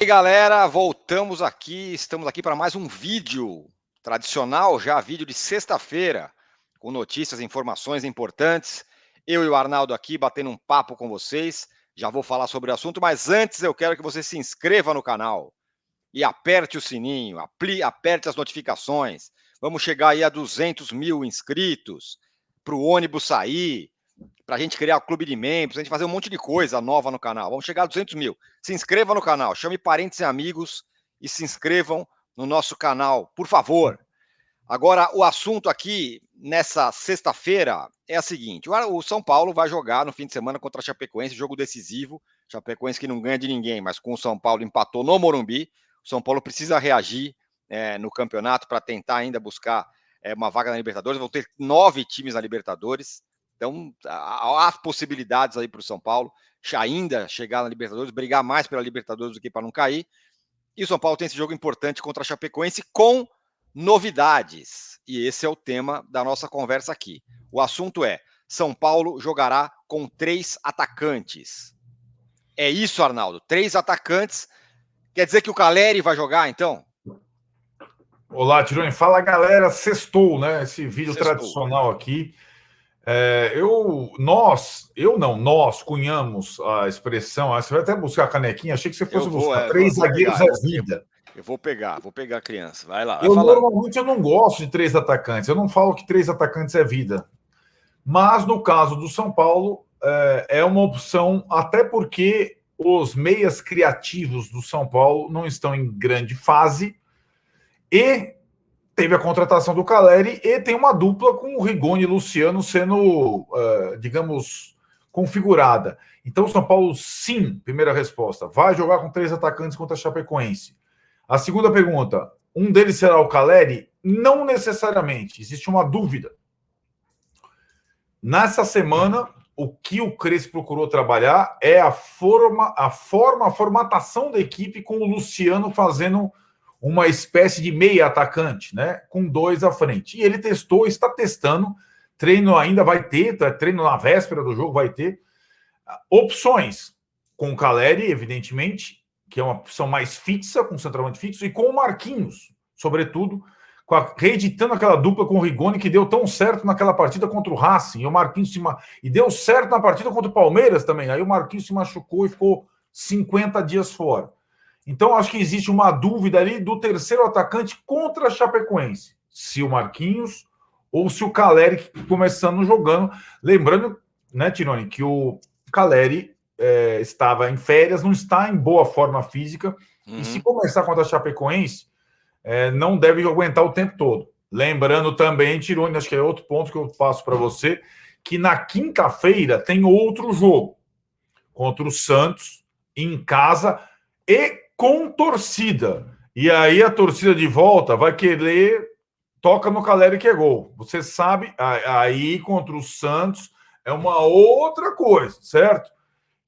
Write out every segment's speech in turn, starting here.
E aí, galera, voltamos aqui, estamos aqui para mais um vídeo tradicional, já vídeo de sexta-feira, com notícias e informações importantes. Eu e o Arnaldo aqui batendo um papo com vocês, já vou falar sobre o assunto, mas antes eu quero que você se inscreva no canal e aperte o sininho, aperte as notificações. Vamos chegar aí a 200 mil inscritos para o ônibus sair, para a gente criar o clube de membros, a gente fazer um monte de coisa nova no canal. Vamos chegar a 200 mil. Se inscreva no canal, chame parentes e amigos e se inscrevam no nosso canal, por favor. Agora, o assunto aqui, nessa sexta-feira, é a seguinte: o São Paulo vai jogar no fim de semana contra a Chapecoense, jogo decisivo. Chapecoense que não ganha de ninguém, mas com o São Paulo empatou no Morumbi. O São Paulo precisa reagir no campeonato para tentar ainda buscar uma vaga na Libertadores. Vão ter 9 times na Libertadores. Então, há possibilidades aí para o São Paulo ainda chegar na Libertadores, brigar mais pela Libertadores do que para não cair. E o São Paulo tem esse jogo importante contra a Chapecoense com novidades. E esse é o tema da nossa conversa aqui. O assunto é: São Paulo jogará com 3 atacantes. É isso, Arnaldo? 3 atacantes. Quer dizer que o Caleri vai jogar, então? Olá, Tironi. Fala, galera. Sextou, né? Esse vídeo Sextou. tradicional aqui. Nós cunhamos a expressão. Você vai até buscar a canequinha. Achei que você fosse buscar. Eu Três vou zagueiros pegar. é vida. Eu vou pegar a criança. Vai lá, vai Eu falando. normalmente eu não gosto de 3 atacantes. Eu não falo que 3 atacantes é vida. Mas no caso do São Paulo, é uma opção, até porque os meias criativos do São Paulo não estão em grande fase e teve a contratação do Caleri e tem uma dupla com o Rigoni e Luciano sendo, digamos, configurada. Então, o São Paulo, sim, primeira resposta, vai jogar com 3 atacantes contra a Chapecoense. A segunda pergunta, um deles será o Caleri? Não necessariamente, existe uma dúvida. Nessa semana, o que o Crespo procurou trabalhar é a formatação da equipe com o Luciano fazendo uma espécie de meia atacante, né? Com 2 à frente. E ele testou, está testando. Treino ainda vai ter, treino na véspera do jogo vai ter. Opções com o Caleri, evidentemente, que é uma opção mais fixa, com o centroavante fixo, e com o Marquinhos, sobretudo, reeditando aquela dupla com o Rigoni que deu tão certo naquela partida contra o Racing. E o Marquinhos e deu certo na partida contra o Palmeiras também. Aí o Marquinhos se machucou e ficou 50 dias fora. Então, acho que existe uma dúvida ali do terceiro atacante contra a Chapecoense. Se o Marquinhos ou se o Caleri começando jogando. Lembrando, né, Tironi, que o Caleri estava em férias, não está em boa forma física. E se começar contra a Chapecoense, não deve aguentar o tempo todo. Lembrando também, Tironi, acho que é outro ponto que eu passo para você, que na quinta-feira tem outro jogo contra o Santos, em casa e com torcida. E aí a torcida de volta vai querer toca no Caleri que é gol. Você sabe, aí contra o Santos é uma outra coisa, certo?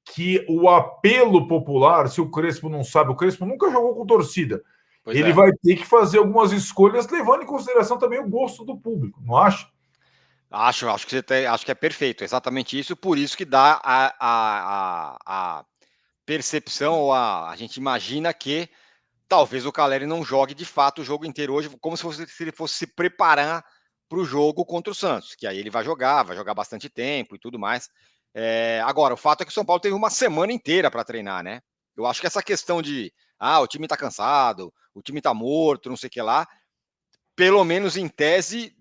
Que o apelo popular, se o Crespo não sabe, o Crespo nunca jogou com torcida. Ele vai ter que fazer algumas escolhas levando em consideração também o gosto do público, não acha? Acho que é perfeito, exatamente isso, por isso que dá a percepção, ou a gente imagina que talvez o Caleri não jogue de fato o jogo inteiro hoje, como se ele fosse se preparar para o jogo contra o Santos, que aí ele vai jogar bastante tempo e tudo mais. Agora, o fato é que o São Paulo teve uma semana inteira para treinar, né? Eu acho que essa questão de o time está cansado, o time está morto, não sei o que lá, pelo menos em tese,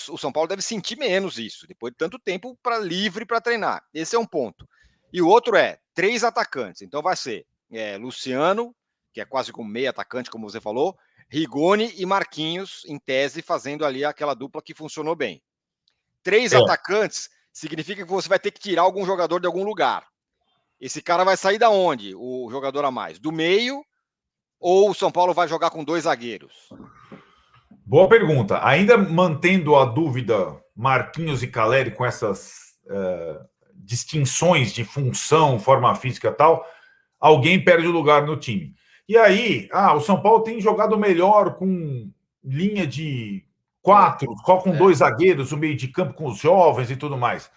o São Paulo deve sentir menos isso, depois de tanto tempo livre para treinar. Esse é um ponto. E o outro é 3 atacantes. Então vai ser Luciano, que é quase como meio atacante, como você falou, Rigoni e Marquinhos, em tese, fazendo ali aquela dupla que funcionou bem. 3 atacantes significa que você vai ter que tirar algum jogador de algum lugar. Esse cara vai sair da onde? O jogador a mais? Do meio ou o São Paulo vai jogar com 2 zagueiros? Boa pergunta. Ainda mantendo a dúvida Marquinhos e Caleri com essas distinções de função, forma física e tal, alguém perde o lugar no time. E aí, o São Paulo tem jogado melhor com linha de 4, com 2 zagueiros, o meio de campo com os jovens e tudo mais.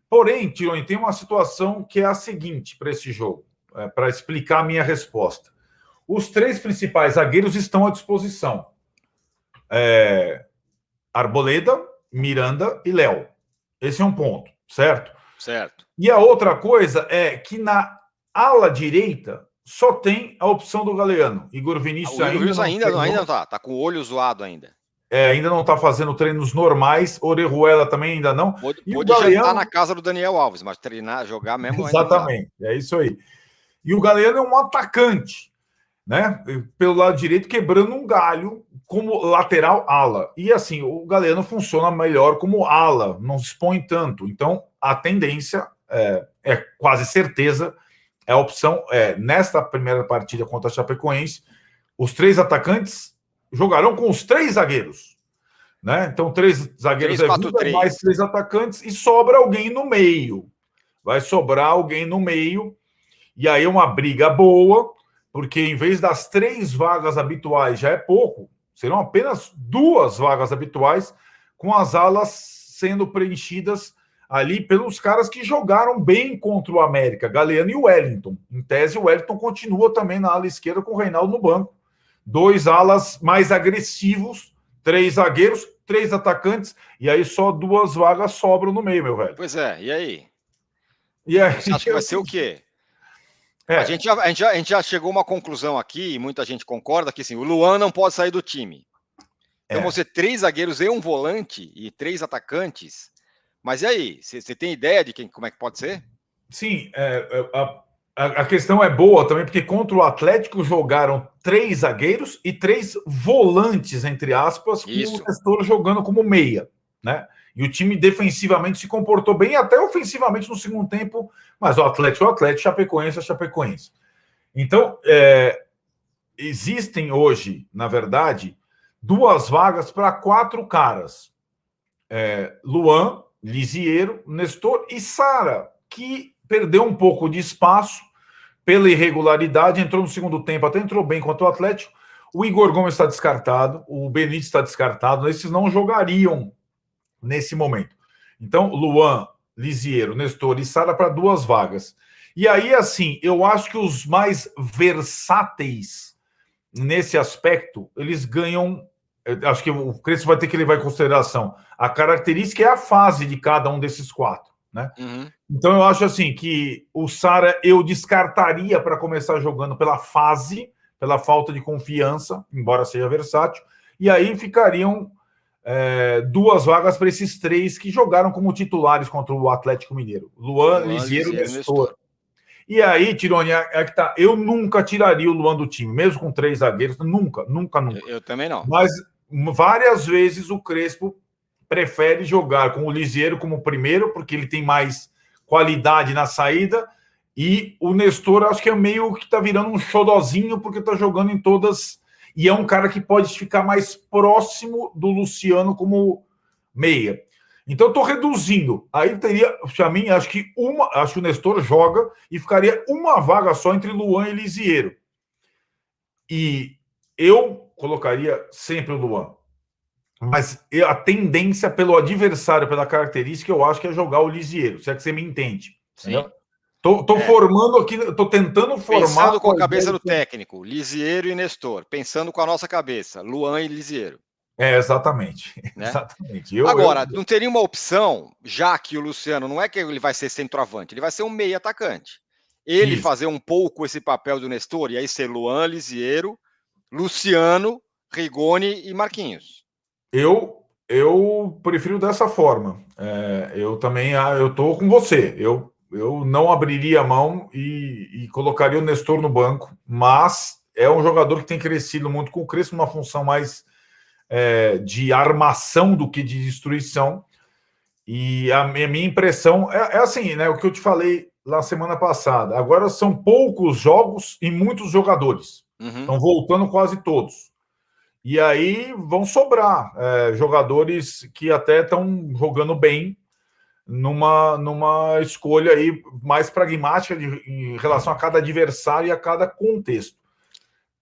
Porém, Tironi, tem uma situação que é a seguinte para esse jogo, para explicar a minha resposta. Os 3 principais zagueiros estão à disposição. Arboleda, Miranda e Léo. Esse é um ponto, certo? Certo. E a outra coisa é que na ala direita só tem a opção do Galeano. Igor Vinícius ainda não está. Está com o olho zoado ainda. Ainda não está fazendo treinos normais. Orejuela também ainda não. Pode Galeano... jantar na casa do Daniel Alves, mas treinar, jogar mesmo. Exatamente, é isso aí. E o Galeano é um atacante, né? Pelo lado direito, quebrando um galho como lateral ala. E assim, o Galeano funciona melhor como ala, não se expõe tanto. Então, a tendência é quase certeza, é a opção nesta primeira partida contra a Chapecoense, os 3 atacantes jogarão com os 3 zagueiros. Né? Então, 3 zagueiros 3-4-3. Mais 3 atacantes e sobra alguém no meio. Vai sobrar alguém no meio. E aí é uma briga boa, porque em vez das 3 vagas habituais, já é pouco, serão apenas 2 vagas habituais, com as alas sendo preenchidas ali pelos caras que jogaram bem contra o América, Galeano e Wellington. Em tese, o Wellington continua também na ala esquerda com o Reinaldo no banco. 2 alas mais agressivos, 3 zagueiros, 3 atacantes, e aí só 2 vagas sobram no meio, meu velho. Pois é, e aí? E aí você acha que vai ser o quê? A gente já chegou a uma conclusão aqui, e muita gente concorda, que assim, o Luan não pode sair do time. Então você 3 zagueiros e um volante e 3 atacantes. Mas e aí? Você tem ideia de como é que pode ser? Sim, a questão é boa também, porque contra o Atlético jogaram 3 zagueiros e 3 volantes, entre aspas, com o Nestor jogando como meia, né? E o time defensivamente se comportou bem, até ofensivamente no segundo tempo, mas o Atlético, Chapecoense, Chapecoense. Então, existem hoje, na verdade, 2 vagas para 4 caras. Luan, Lisiero, Nestor e Sara, que perdeu um pouco de espaço pela irregularidade, entrou no segundo tempo, até entrou bem contra o Atlético. O Igor Gomes está descartado, o Benítez está descartado, esses não jogariam nesse momento. Então, Luan, Lisiero, Nestor e Sara para 2 vagas. E aí, assim, eu acho que os mais versáteis nesse aspecto, eles ganham. Acho que o Crespo vai ter que levar em consideração a característica e a fase de cada um desses 4, né? Uhum. Então eu acho assim que o Sara eu descartaria para começar jogando pela fase, pela falta de confiança, embora seja versátil, e aí ficariam 2 vagas para esses 3 que jogaram como titulares contra o Atlético Mineiro: Luan, Lisiero e Nestor. E aí, Tironi, que tá. Eu nunca tiraria o Luan do time, mesmo com 3 zagueiros, nunca. Eu também não. Mas várias vezes o Crespo prefere jogar com o Lisiero como primeiro, porque ele tem mais qualidade na saída, e o Nestor acho que é meio que tá virando um xodozinho, porque tá jogando em todas, e é um cara que pode ficar mais próximo do Luciano como meia. Então eu tô reduzindo. Aí teria, para mim, acho que o Nestor joga e ficaria 1 vaga só entre Luan e Lisiero. E eu colocaria sempre o Luan. Mas a tendência pelo adversário, pela característica, eu acho que é jogar o Lisiero, se é que você me entende. Sim. Tô formando aqui, tô tentando formar. Pensando com a cabeça do técnico, Lisiero e Nestor. Pensando com a nossa cabeça, Luan e Lisiero. Exatamente. Né? Exatamente. Agora, não teria uma opção, já que o Luciano não é que ele vai ser centroavante, ele vai ser um meio atacante. Ele fazer um pouco esse papel do Nestor, e aí ser Luan, Lisiero, Luciano, Rigoni e Marquinhos. Eu prefiro dessa forma. Eu também eu tô com você. Eu não abriria a mão e colocaria o Nestor no banco, mas é um jogador que tem crescido muito com o Crespo, uma função mais de armação do que de destruição. E a minha impressão é assim, né? O que eu te falei lá semana passada. Agora são poucos jogos e muitos jogadores. Estão voltando quase todos. E aí vão sobrar jogadores que até estão jogando bem numa escolha aí mais pragmática em relação a cada adversário e a cada contexto.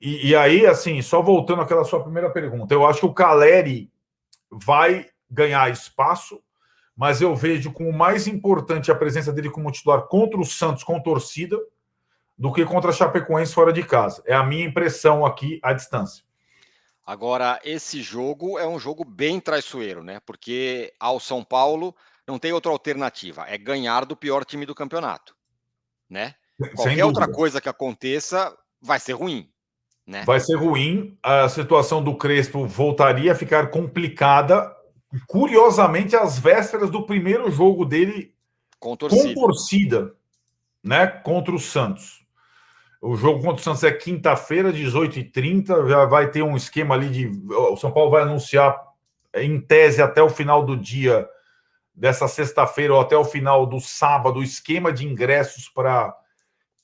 E aí, assim, só voltando àquela sua primeira pergunta, eu acho que o Calleri vai ganhar espaço, mas eu vejo como mais importante a presença dele como titular contra o Santos com torcida, do que contra a Chapecoense fora de casa. É a minha impressão aqui à distância. Agora, esse jogo é um jogo bem traiçoeiro, né? Porque ao São Paulo não tem outra alternativa, é ganhar do pior time do campeonato, né? Sem Qualquer outra dúvida. coisa que aconteça vai ser ruim, né? Vai ser ruim, a situação do Crespo voltaria a ficar complicada, curiosamente, às vésperas do primeiro jogo dele Com com torcida. torcida, né, contra o Santos. O jogo contra o Santos é quinta-feira, 18h30, já vai ter um esquema ali de... O São Paulo vai anunciar, em tese, até o final do dia dessa sexta-feira ou até o final do sábado, o esquema de ingressos para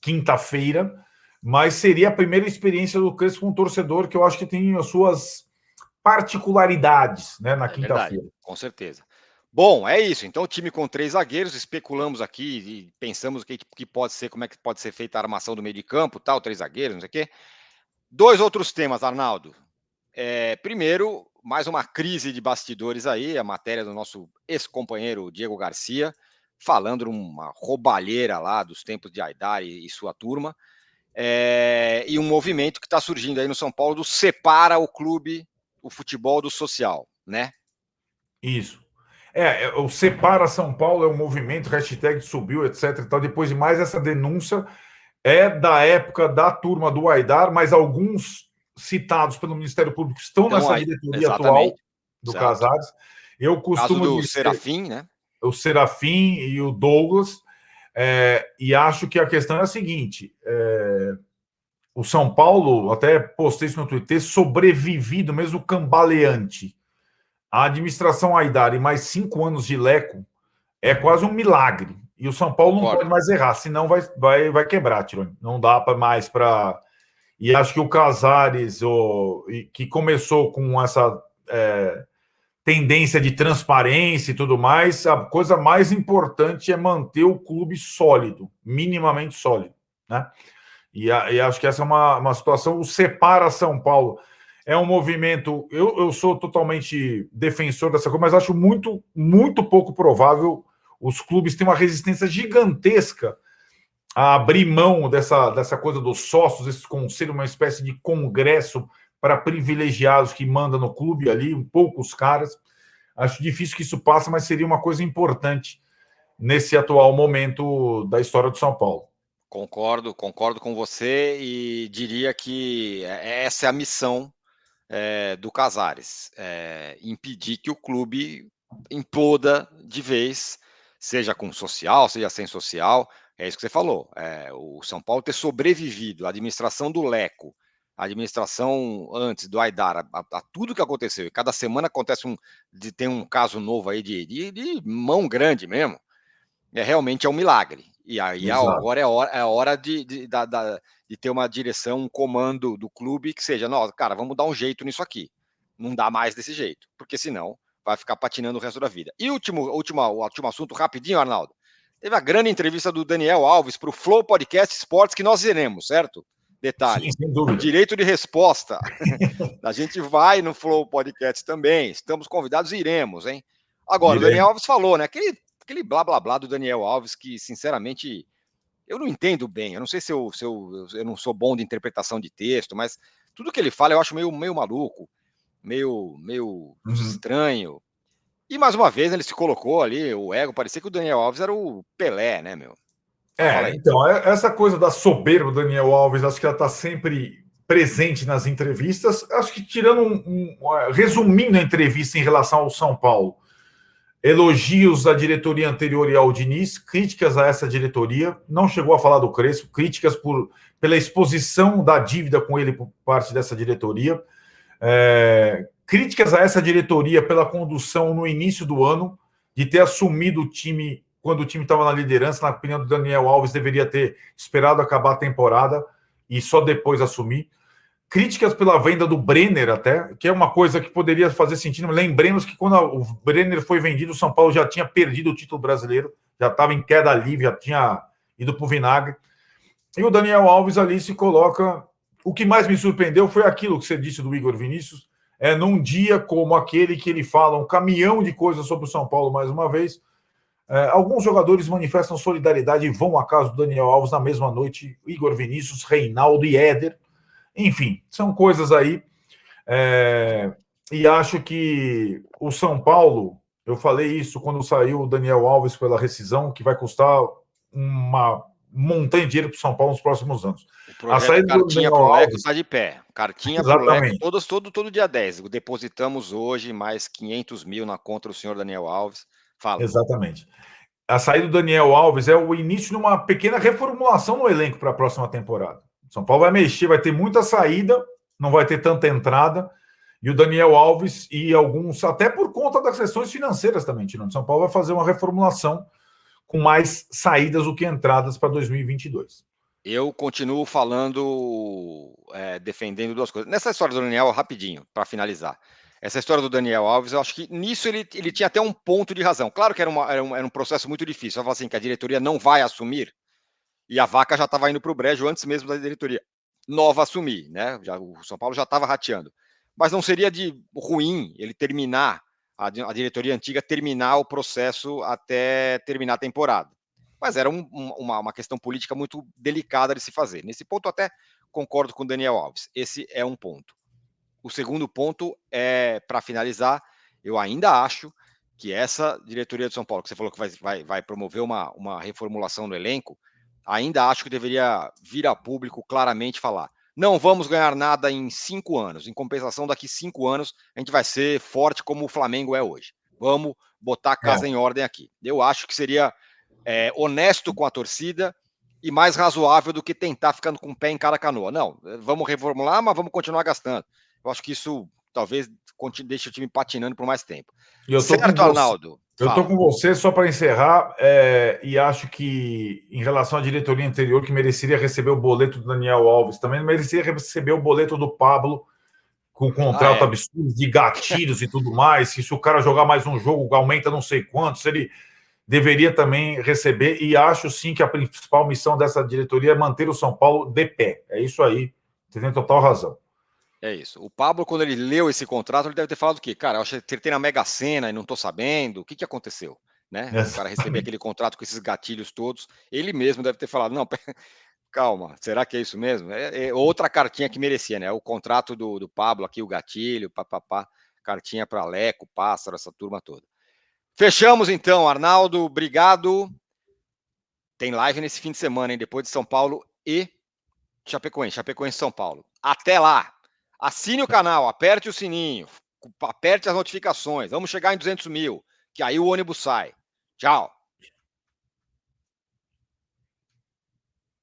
quinta-feira, mas seria a primeira experiência do Crespo com um torcedor que eu acho que tem as suas particularidades, né, na quinta-feira. Com certeza. Bom, é isso. Então, o time com 3 zagueiros, especulamos aqui e pensamos que pode ser, como é que pode ser feita a armação do meio de campo, tal, 3 zagueiros, não sei o quê. 2 outros temas, Arnaldo. Primeiro, mais uma crise de bastidores aí, a matéria do nosso ex-companheiro Diego Garcia, falando uma roubalheira lá dos tempos de Aidar e sua turma, e um movimento que está surgindo aí no São Paulo do separa o clube, o futebol do social, né? Isso. O Separa São Paulo é um movimento, hashtag subiu, etc. E tal. Depois de mais essa denúncia, é da época da turma do Aidar, mas alguns citados pelo Ministério Público estão nessa diretoria atual do Casares. Eu costumo dizer... O Serafim, né? O Serafim e o Douglas, e acho que a questão é a seguinte, o São Paulo, até postei isso no Twitter, sobrevivido, mesmo cambaleante, a administração Aidar e mais 5 anos de Leco é quase um milagre. E o São Paulo não pode mais errar, senão vai quebrar, Tironi. Não dá mais para... E acho que o Casares, que começou com essa tendência de transparência e tudo mais, a coisa mais importante é manter o clube sólido, minimamente sólido, né? E acho que essa é uma situação. O Separa São Paulo é um movimento... Eu sou totalmente defensor dessa coisa, mas acho muito, muito pouco provável. Os clubes têm uma resistência gigantesca a abrir mão dessa coisa dos sócios, esse conselho, uma espécie de congresso para privilegiados que manda no clube ali, poucos caras. Acho difícil que isso passe, mas seria uma coisa importante nesse atual momento da história do São Paulo. Concordo com você e diria que essa é a missão do Casares, impedir que o clube imploda de vez, seja com social, seja sem social. É isso que você falou. O São Paulo ter sobrevivido, a administração do Leco, a administração antes do Aidar, a tudo que aconteceu, e cada semana acontece tem um caso novo aí de mão grande mesmo, realmente é um milagre. E aí agora é hora de ter uma direção, um comando do clube que seja, nossa, cara, vamos dar um jeito nisso aqui. Não dá mais desse jeito, porque senão vai ficar patinando o resto da vida. E último assunto, rapidinho, Arnaldo. Teve a grande entrevista do Daniel Alves para o Flow Podcast Esportes, que nós iremos, certo? Detalhe, sim, sem dúvida. Direito de resposta. A gente vai no Flow Podcast também, estamos convidados e iremos, hein? Agora, o Daniel Alves falou, né? Aquele blá blá blá do Daniel Alves que, sinceramente, eu não entendo bem. Eu não sei se eu não sou bom de interpretação de texto, mas tudo que ele fala eu acho meio maluco, meio estranho. E mais uma vez ele se colocou ali, o ego, parecia que o Daniel Alves era o Pelé, né, meu? Então, essa coisa da soberba do Daniel Alves, acho que ela está sempre presente nas entrevistas. Acho que tirando resumindo a entrevista em relação ao São Paulo, elogios à diretoria anterior e ao Diniz, críticas a essa diretoria, não chegou a falar do Crespo, críticas pela exposição da dívida com ele por parte dessa diretoria, críticas a essa diretoria pela condução no início do ano, de ter assumido o time quando o time estava na liderança. Na opinião do Daniel Alves, deveria ter esperado acabar a temporada e só depois assumir. Críticas pela venda do Brenner até, que é uma coisa que poderia fazer sentido. Lembremos que quando o Brenner foi vendido, o São Paulo já tinha perdido o título brasileiro, já estava em queda livre, já tinha ido para o vinagre. E o Daniel Alves ali se coloca... O que mais me surpreendeu foi aquilo que você disse do Igor Vinícius, num dia como aquele que ele fala um caminhão de coisas sobre o São Paulo mais uma vez, Alguns jogadores manifestam solidariedade e vão à casa do Daniel Alves na mesma noite. Igor Vinícius, Reinaldo e Éder. Enfim, são coisas aí. E acho que o São Paulo, eu falei isso quando saiu o Daniel Alves pela rescisão, que vai custar uma montanha de dinheiro para o São Paulo nos próximos anos. O projeto Cartinha para o Leco está de pé. Cartinha para o Leco, todo dia 10. Depositamos hoje mais 500 mil na conta do senhor Daniel Alves. Fala. Exatamente. A saída do Daniel Alves é o início de uma pequena reformulação no elenco para a próxima temporada. O São Paulo vai mexer, vai ter muita saída, não vai ter tanta entrada. E o Daniel Alves e alguns, até por conta das questões financeiras também, Tirando. São Paulo vai fazer uma reformulação com mais saídas do que entradas para 2022. Eu continuo falando, defendendo duas coisas. Nessa história do Daniel, rapidinho, para finalizar. Essa história do Daniel Alves, eu acho que nisso ele tinha até um ponto de razão. Claro que era um processo muito difícil. Eu falo assim, que a diretoria não vai assumir, e a vaca já estava indo para o brejo antes mesmo da diretoria nova assumir, né? O São Paulo já estava rateando. Mas não seria ruim ele terminar, a diretoria antiga terminar o processo até terminar a temporada. Mas era uma questão política muito delicada de se fazer. Nesse ponto, até concordo com o Daniel Alves. Esse é um ponto. O segundo ponto é, para finalizar, eu ainda acho que essa diretoria de São Paulo, que você falou que vai promover uma reformulação no elenco, ainda acho que deveria vir a público claramente falar: não vamos ganhar nada em 5 anos. Em compensação, daqui 5 anos, a gente vai ser forte como o Flamengo é hoje. Vamos botar a casa em ordem aqui. Eu acho que seria honesto com a torcida e mais razoável do que tentar ficando com o pé em cada canoa. Não, vamos reformular, mas vamos continuar gastando. Eu acho que isso talvez deixe o time patinando por mais tempo. Certo, Arnaldo? Eu estou com você, só para encerrar, e acho que, em relação à diretoria anterior, que mereceria receber o boleto do Daniel Alves, também mereceria receber o boleto do Pablo, com um contrato absurdo de gatilhos e tudo mais. Se o cara jogar mais um jogo, aumenta não sei quantos, ele deveria também receber. E acho, sim, que a principal missão dessa diretoria é manter o São Paulo de pé. É isso aí, você tem total razão. É isso. O Pablo, quando ele leu esse contrato, ele deve ter falado o quê? Cara, eu acho que ele tem na Mega Sena e não tô sabendo. O que aconteceu? Né? O cara receber aquele contrato com esses gatilhos todos. Ele mesmo deve ter falado, não, calma, será que é isso mesmo? É outra cartinha que merecia, né? O contrato do Pablo aqui, o gatilho, papapá, cartinha para Leco, Pássaro, essa turma toda. Fechamos então, Arnaldo, obrigado. Tem live nesse fim de semana, hein? Depois de São Paulo e Chapecoense, São Paulo. Até lá! Assine o canal, aperte o sininho, aperte as notificações. Vamos chegar em 200 mil, que aí o ônibus sai. Tchau!